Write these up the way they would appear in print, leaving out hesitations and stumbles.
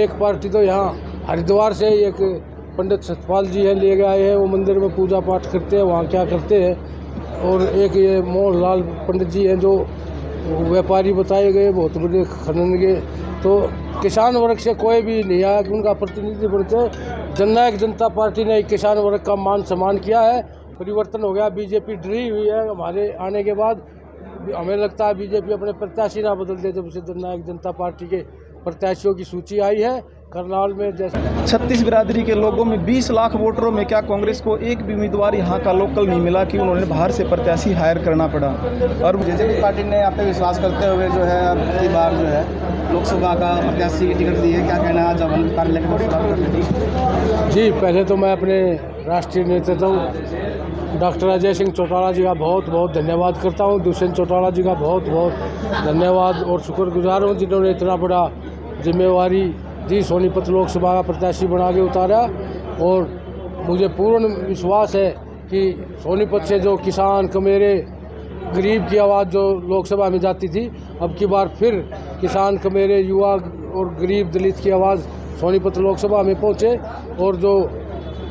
एक पार्टी तो यहाँ हरिद्वार से एक पंडित सतपाल जी हैं, ले गए हैं, वो मंदिर में पूजा पाठ करते हैं, वहाँ क्या करते हैं। और एक ये मोहनलाल पंडित जी हैं जो व्यापारी बताए गए, बहुत बड़े खनन के। तो किसान वर्ग से कोई भी नहीं आया कि उनका प्रतिनिधि बनते। जननायक जनता पार्टी ने किसान वर्ग का मान सम्मान किया है, परिवर्तन हो गया। बीजेपी डरी हुई है हमारे आने के बाद। हमें लगता है बीजेपी अपने प्रत्याशी ना बदल दे। जब से जननायक जनता पार्टी के प्रत्याशियों की सूची आई है करनाल में, जैसे 36 बिरादरी के लोगों में 20 लाख वोटरों में क्या कांग्रेस को एक भी उम्मीदवार यहाँ का लोकल नहीं मिला कि उन्होंने बाहर से प्रत्याशी हायर करना पड़ा। और बीजेपी पार्टी ने आप पे विश्वास करते हुए जो है अगली बार जो है लोकसभा का प्रत्याशी की टिकट दी है, क्या कहना है जब हम कार्यालय के लोकसभा? जी, पहले तो मैं अपने राष्ट्रीय नेतृत्व डॉक्टर अजय सिंह चौटाला जी का बहुत बहुत धन्यवाद करता हूँ। दुष्यंत चौटाला जी का बहुत बहुत धन्यवाद और शुक्रगुजार हूँ जिन्होंने इतना बड़ा जिम्मेवारी दी, सोनीपत लोकसभा का प्रत्याशी बना के उतारा। और मुझे पूर्ण विश्वास है कि सोनीपत से जो किसान कमेरे गरीब की आवाज़ जो लोकसभा में जाती थी, अब की बार फिर किसान कमेरे युवा और गरीब दलित की आवाज़ सोनीपत लोकसभा में पहुँचे। और जो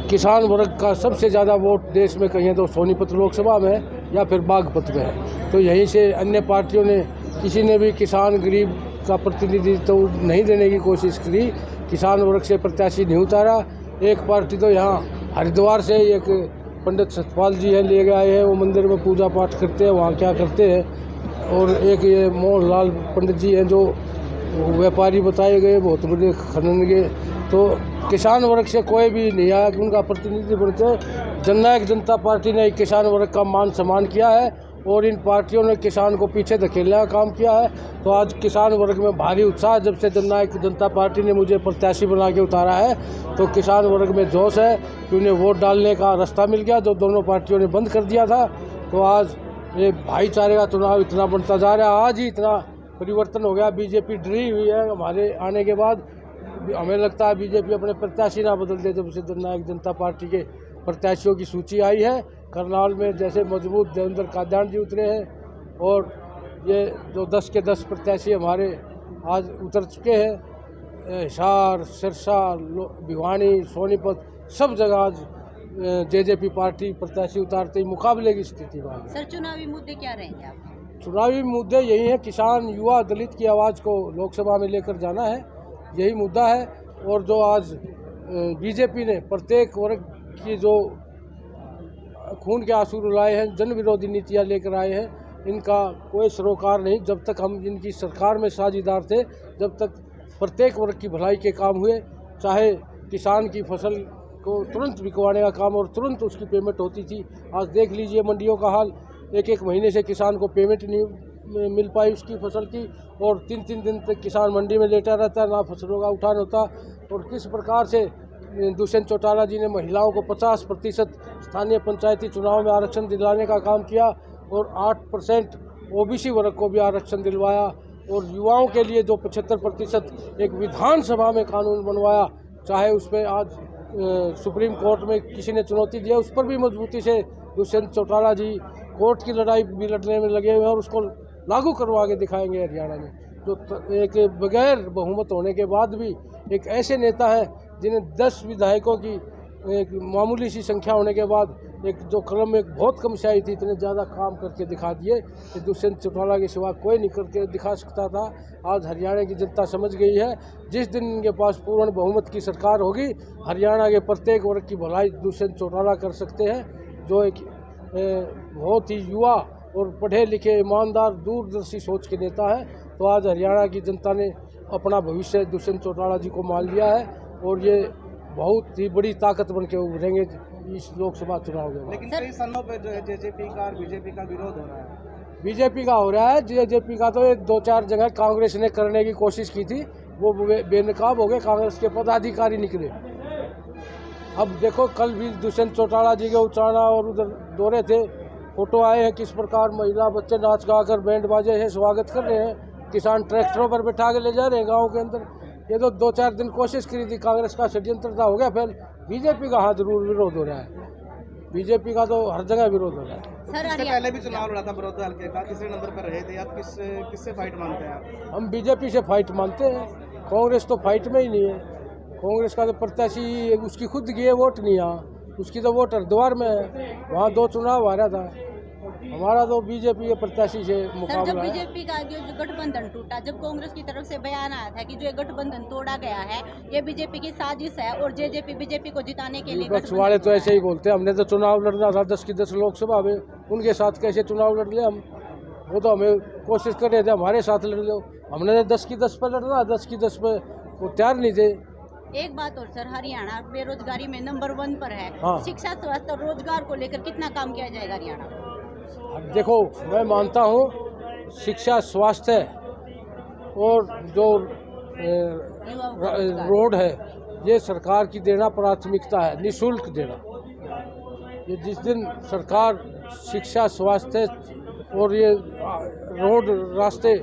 किसान वर्ग का सबसे ज़्यादा वोट देश में कहीं तो सोनीपत लोकसभा में है या फिर बागपत में है। तो यहीं से अन्य पार्टियों ने किसी ने भी किसान गरीब का प्रतिनिधित्व तो नहीं देने की कोशिश करी, किसान वर्ग से प्रत्याशी नहीं उतारा। एक पार्टी तो यहाँ हरिद्वार से एक पंडित सतपाल जी हैं, ले गए हैं, वो मंदिर में पूजा पाठ करते हैं, वहाँ क्या करते हैं। और एक ये मोहनलाल पंडित जी हैं जो व्यापारी बताए गए, बहुत बड़े खनन के। तो किसान वर्ग से कोई भी नहीं आया कि उनका प्रतिनिधि बनते। जननायक जनता पार्टी ने किसान वर्ग का मान सम्मान किया है और इन पार्टियों ने किसान को पीछे धकेलने का काम किया है। तो आज किसान वर्ग में भारी उत्साह, जब से जननायक जनता पार्टी ने मुझे प्रत्याशी बना के उतारा है तो किसान वर्ग में जोश है कि उन्हें वोट डालने का रास्ता मिल गया जो दोनों पार्टियों ने बंद कर दिया था। तो आज ये भाईचारे का चुनाव इतना बढ़ता जा रहा है, आज ही इतना परिवर्तन हो गया। बीजेपी डरी हुई है हमारे आने के बाद। हमें लगता है बीजेपी अपने प्रत्याशी ना बदल दे। जब से जननायक जनता पार्टी के प्रत्याशियों की सूची आई है करनाल में, जैसे मजबूत देवेंद्र कादयान जी उतरे हैं और ये जो 10 के 10 प्रत्याशी हमारे आज उतर चुके हैं। हिसार, सिरसा, भिवानी, सोनीपत सब जगह आज जेजेपी पार्टी प्रत्याशी उतारते ही मुकाबले की स्थिति में आ गई। सर, चुनावी मुद्दे क्या रहेंगे आपके? चुनावी मुद्दे यही हैं, किसान युवा दलित की आवाज़ को लोकसभा में लेकर जाना है, यही मुद्दा है। और जो आज बीजेपी ने प्रत्येक वर्ग की जो खून के आंसू रुलाए हैं, जन विरोधी नीतियां लेकर आए हैं, इनका कोई सरोकार नहीं। जब तक हम इनकी सरकार में साझेदार थे, जब तक प्रत्येक वर्ग की भलाई के काम हुए, चाहे किसान की फसल को तुरंत बिकवाने का काम और तुरंत उसकी पेमेंट होती थी। आज देख लीजिए मंडियों का हाल, एक महीने से किसान को पेमेंट नहीं मिल पाई उसकी फसल की और 3 दिन तक किसान मंडी में लेटा रहता, ना फसलों का उठान होता। और किस प्रकार से दुष्यंत चौटाला जी ने महिलाओं को 50% स्थानीय पंचायती चुनाव में आरक्षण दिलाने का काम किया और 8% ओबीसी वर्ग को भी आरक्षण दिलवाया। और युवाओं के लिए जो 75% एक विधानसभा में कानून बनवाया, चाहे उसमें आज सुप्रीम कोर्ट में किसी ने चुनौती दी है, उस पर भी मजबूती से दुष्यंत चौटाला जी कोर्ट की लड़ाई भी लड़ने में लगे हुए हैं और उसको लागू करवा के दिखाएंगे हरियाणा में। जो एक बगैर बहुमत होने के बाद भी एक ऐसे नेता हैं जिन्हें 10 विधायकों की एक मामूली सी संख्या होने के बाद एक जो कलम में बहुत कम स्याही थी, इतने ज़्यादा काम करके दिखा दिए कि दुष्यंत चौटाला के सिवा कोई नहीं करके दिखा सकता था। आज हरियाणा की जनता समझ गई है, जिस दिन इनके पास पूर्ण बहुमत की सरकार होगी, हरियाणा के प्रत्येक वर्ग की भलाई दुष्यंत चौटाला कर सकते हैं, जो एक बहुत ही युवा और पढ़े लिखे ईमानदार दूरदर्शी सोच के नेता है। तो आज हरियाणा की जनता ने अपना भविष्य दुष्यंत चौटाला जी को मान लिया है और ये बहुत ही बड़ी ताकत बन के उभरेंगे इस लोकसभा चुनाव में। लेकिन कई स्थानों पर जो है जेजेपी का और बीजेपी का विरोध हो रहा है। बीजेपी का हो रहा है, जेजेपी का तो 2-4 जगह कांग्रेस ने करने की कोशिश की थी, वो बेनकाब हो गए, कांग्रेस के पदाधिकारी निकले। अब देखो, कल भी दुष्यंत चौटाला जी के उचाना और उधर दौरे थे, फोटो आए हैं किस प्रकार महिला बच्चे नाच गा कर बैंड बाजे हैं स्वागत कर रहे हैं, किसान ट्रैक्टरों पर बैठा के ले जा रहे हैं गाँव के अंदर। ये तो 2-4 दिन कोशिश करी थी, कांग्रेस का षड्यंत्र था, हो गया फेल। बीजेपी का हाँ जरूर विरोध हो रहा है, बीजेपी का तो हर जगह विरोध हो रहा है। इससे पहले भी चुनाव लड़ा था बड़ौदा हल्के का, तीसरे नंबर पर रहे थे, आप किससे फाइट मानते हैं आप? हम बीजेपी से फाइट मानते हैं। कांग्रेस तो फाइट में ही नहीं है। कांग्रेस का तो प्रत्याशी उसकी खुद की है, वोट नहीं यहाँ, उसकी तो वोट हरिद्वार में है, वहाँ 2 चुनाव हारा था। हमारा तो बीजेपी के प्रत्याशी से सर, जब मुकाबला है। बीजेपी का जो गठबंधन टूटा, जब कांग्रेस की तरफ से बयान आया था कि जो ये गठबंधन तोड़ा गया है ये बीजेपी की साजिश है और जेजेपी बीजेपी को जिताने के लिए विपक्ष वाले तो ऐसे ही बोलते हैं। हमने तो चुनाव लड़ना था 10 की 10 लोकसभा में, उनके साथ कैसे चुनाव लड़ ले हम? वो तो हमें कोशिश कर रहे थे हमारे साथ लड़ लो। हमने तो 10 की 10 पर लड़ना, 10 की 10 पे वो तैयार नहीं थे। एक बात और सर, हरियाणा बेरोजगारी में नंबर 1 पर है। हाँ। शिक्षा, स्वास्थ्य और रोजगार को लेकर कितना काम किया जाएगा हरियाणा? अब देखो, मैं मानता हूँ शिक्षा, स्वास्थ्य और जो युवाओं को रोजगार। रोड है ये सरकार की देना प्राथमिकता है, निःशुल्क देना। ये जिस दिन सरकार शिक्षा, स्वास्थ्य और ये रोड रास्ते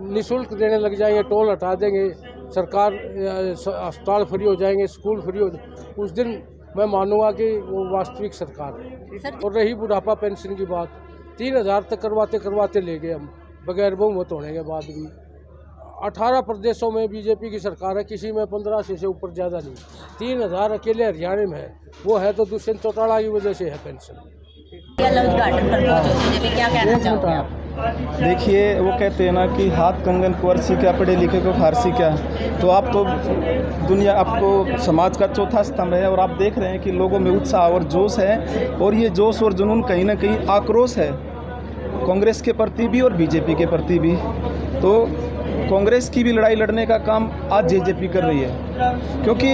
निःशुल्क देने लग जाएंगे, टोल हटा देंगे, सरकार अस्पताल फ्री हो जाएंगे, स्कूल फ्री हो जाएंगे, उस दिन मैं मानूंगा कि वो वास्तविक सरकार है। सर, और रही बुढ़ापा पेंशन की बात, 3000 तक करवाते ले गए हम, बगैर बहुमत होने के बाद भी। 18 प्रदेशों में बीजेपी की सरकार है, किसी में 1500 से ऊपर ज़्यादा नहीं। 3000 अकेले हरियाणा में है, वो है तो दुष्यंत चौटाला की वजह से है पेंशन। उद्घाटन पर पहुंचे थे, क्या कहना चाहोगे आप? देखिए, वो कहते हैं ना कि हाथ कंगन कुंवर क्या, पढ़े लिखे को फारसी क्या। तो आप तो दुनिया, आपको समाज का चौथा स्तंभ है और आप देख रहे हैं कि लोगों में उत्साह और जोश है, और ये जोश और जुनून कहीं ना कहीं आक्रोश है कांग्रेस के प्रति भी और बीजेपी के प्रति भी। तो कांग्रेस की भी लड़ाई लड़ने का काम आज जेजेपी कर रही है, क्योंकि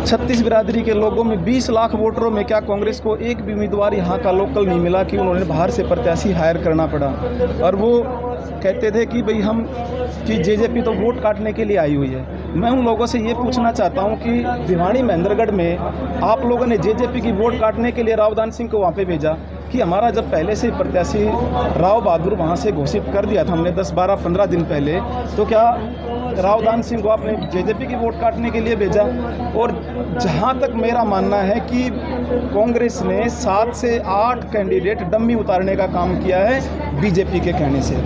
36 बिरादरी के लोगों में 20 लाख वोटरों में क्या कांग्रेस को एक भी उम्मीदवार यहाँ का लोकल नहीं मिला कि उन्होंने बाहर से प्रत्याशी हायर करना पड़ा। और वो कहते थे कि भाई कि जेजेपी तो वोट काटने के लिए आई हुई है। मैं उन लोगों से ये पूछना चाहता हूँ कि भिवानी महेंद्रगढ़ में आप लोगों ने जेजेपी की वोट काटने के लिए रावदान सिंह को वहाँ पे भेजा कि हमारा जब पहले से प्रत्याशी राव बहादुर वहाँ से घोषित कर दिया था हमने 10, 12, 15 दिन पहले, तो क्या रावदान सिंह को आपने जेजेपी की वोट काटने के लिए भेजा? और जहाँ तक मेरा मानना है कि कांग्रेस ने 7 से 8 कैंडिडेट डम्मी उतारने का काम किया है बीजेपी के कहने से।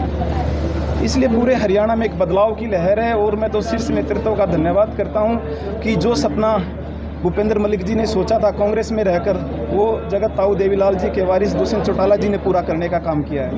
इसलिए पूरे हरियाणा में एक बदलाव की लहर है, और मैं तो शीर्ष नेतृत्व का धन्यवाद करता हूँ कि जो सपना भूपेंद्र मलिक जी ने सोचा था कांग्रेस में रहकर, वो जगत ताऊ देवीलाल जी के वारिस दुष्यंत चौटाला जी ने पूरा करने का काम किया है।